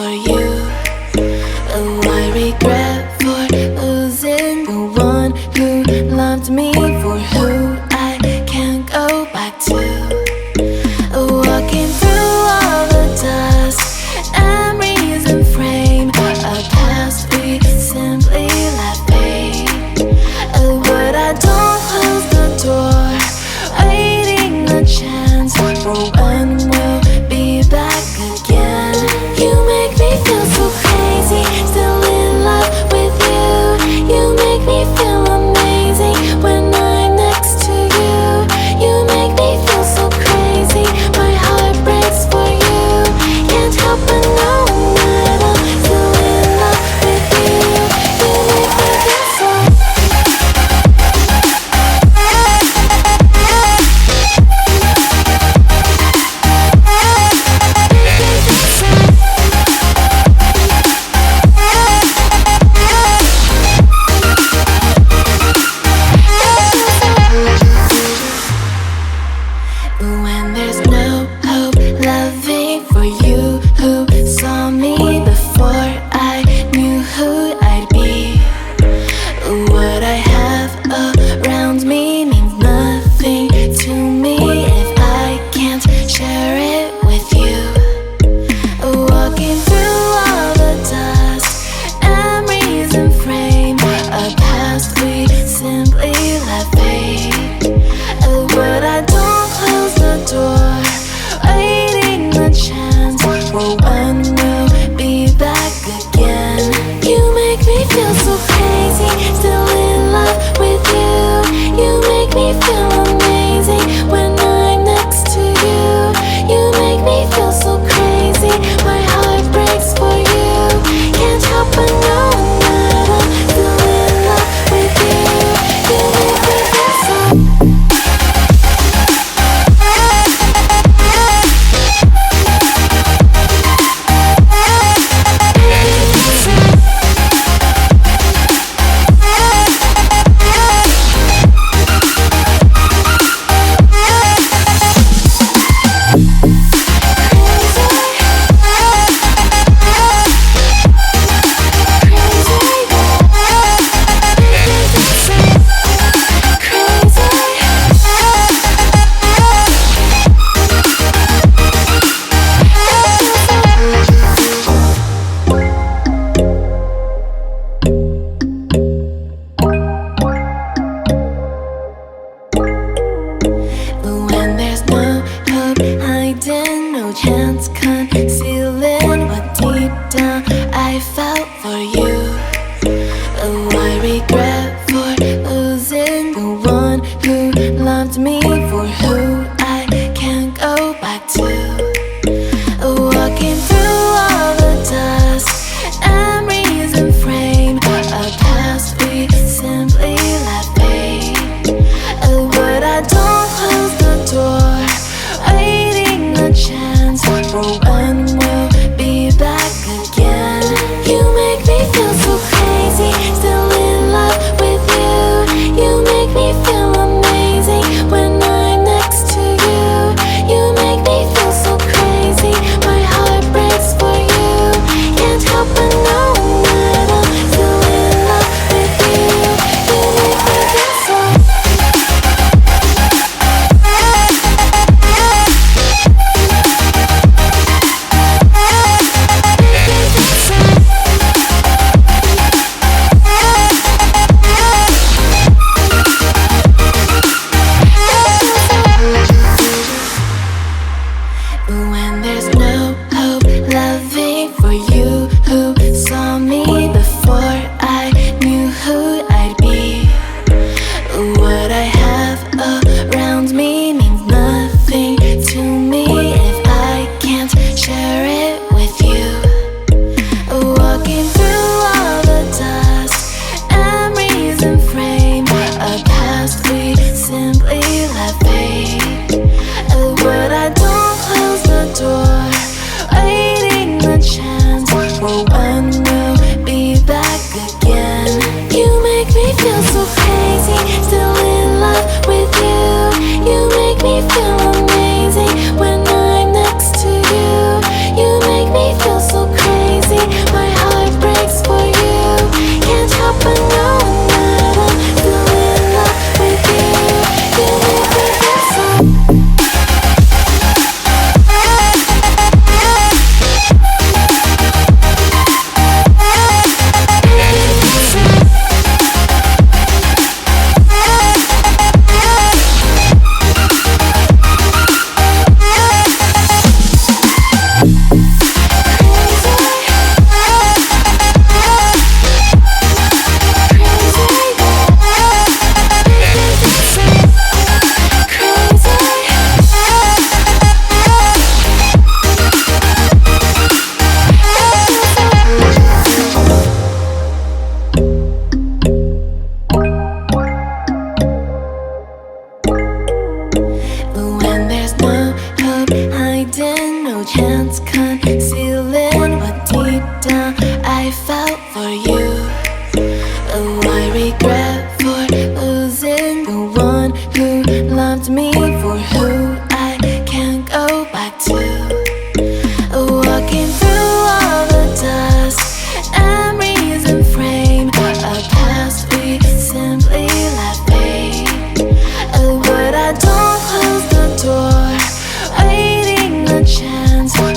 for you. Oh, I regret for losing the one who loved me, for who I can't go back to. Walking through all the dust, memories and frame, a past we simply let fade. Oh, but I don't close the door, waiting a chance for when we'll be back again. You make me feel so crazy, still in love with you. You make me feel amazing when I'm next to you. You make me feel so crazy, my heart breaks for you. Can't help but know that I'm still in love with you. You make me feel so. When there's no hope, loving for you who saw me before I knew who I'd be. What I have around me means nothing to me if I can't share it with you. Walking through all the dust, memories and frame, a past we simply let fade. But I don't close the door, waiting a chance for when we'll be back again. You make me feel so crazy, still in love with you. You make me feel amazing when I'm next to you. You make me feel so crazy, my heart breaks for you. Can't help but know that I'm still in love with you. You make me feel so. When there's no hope, hiding, no chance concealing what deep down I felt for you. Oh, I regret for losing the one who loved me, for who I can't go back to. Walking through all the dust, memories and frame, a past we simply let fade. But I don't close the door, waiting a chance for no chance concealing what deep down I felt for you. Oh, I regret for losing the one who loved me, for who I can't go back to. Walking through all the dust, memories and frame, a past we simply let fade. Oh, but I don't close the door, waiting a chance for